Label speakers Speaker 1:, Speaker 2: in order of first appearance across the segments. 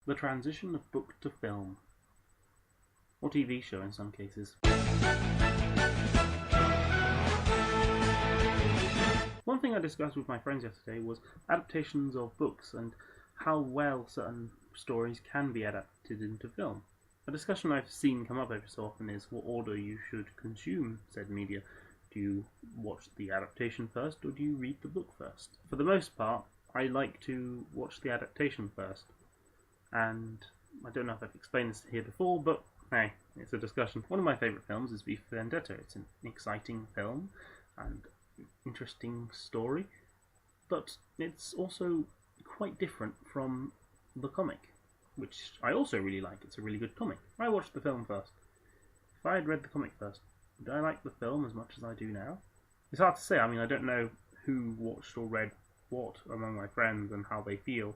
Speaker 1: The transition of book to film, or TV show in some cases. One thing I discussed with my friends yesterday was adaptations of books and how well certain stories can be adapted into film. A discussion I've seen come up every so often is what order you should consume said media. Do you watch the adaptation first, or do you read the book first? For the most part, I like to watch the adaptation first. And I don't know if I've explained this here before, but hey, it's a discussion. One of my favourite films is V for Vendetta. It's an exciting film and interesting story, but it's also quite different from the comic, which I also really like. It's a really good comic. I watched the film first. If I had read the comic first, would I like the film as much as I do now? It's hard to say. I mean, I don't know who watched or read what among my friends and how they feel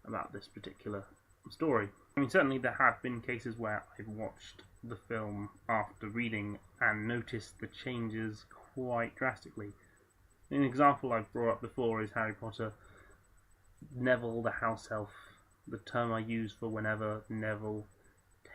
Speaker 1: about this particular story. I mean, certainly there have been cases where I've watched the film after reading and noticed the changes quite drastically. An example I've brought up before is Harry Potter. Neville the house elf, the term I use for whenever Neville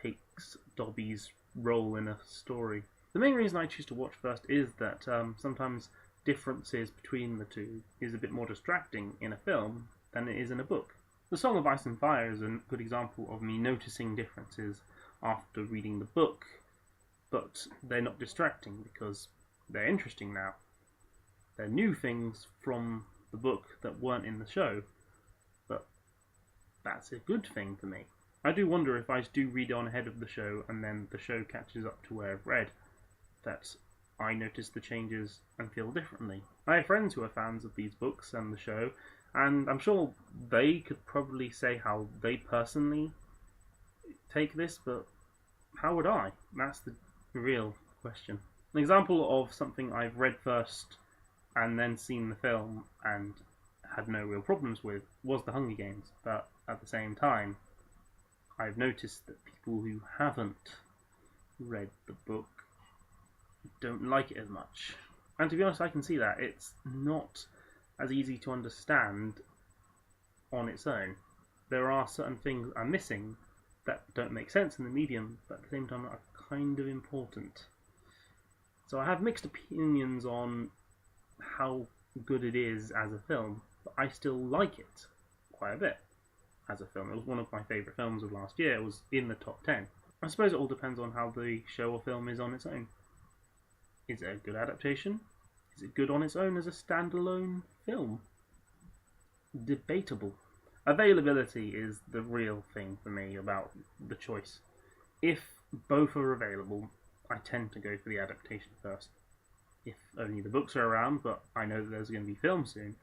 Speaker 1: takes Dobby's role in a story. The main reason I choose to watch first is that sometimes differences between the two is a bit more distracting in a film than it is in a book. The Song of Ice and Fire is a good example of me noticing differences after reading the book, but they're not distracting because they're interesting now. They're new things from the book that weren't in the show, but that's a good thing for me. I do wonder if I do read on ahead of the show and then the show catches up to where I've read, that I notice the changes and feel differently. I have friends who are fans of these books and the show, and I'm sure they could probably say how they personally take this, but how would I? That's the real question. An example of something I've read first and then seen the film and had no real problems with was The Hunger Games, but at the same time I've noticed that people who haven't read the book don't like it as much. And to be honest, I can see that. It's not as easy to understand on its own. There are certain things I'm missing that don't make sense in the medium, but at the same time are kind of important. So I have mixed opinions on how good it is as a film, but I still like it quite a bit as a film. It was one of my favourite films of last year. It was in the top 10. I suppose it all depends on how the show or film is on its own. Is it a good adaptation? Is it good on its own as a standalone film? Debatable. Availability is the real thing for me about the choice. If both are available, I tend to go for the adaptation first. If only the books are around, but I know that there's going to be film soon,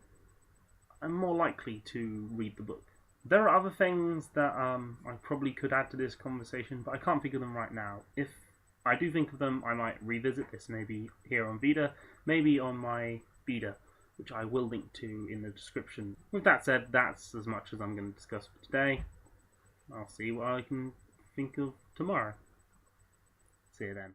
Speaker 1: I'm more likely to read the book. There are other things that I probably could add to this conversation, but I can't think of them right now. If I do think of them, I might revisit this, maybe here on VEDA, maybe on my BEDA, which I will link to in the description. With that said, that's as much as I'm going to discuss for today. I'll see what I can think of tomorrow. See you then.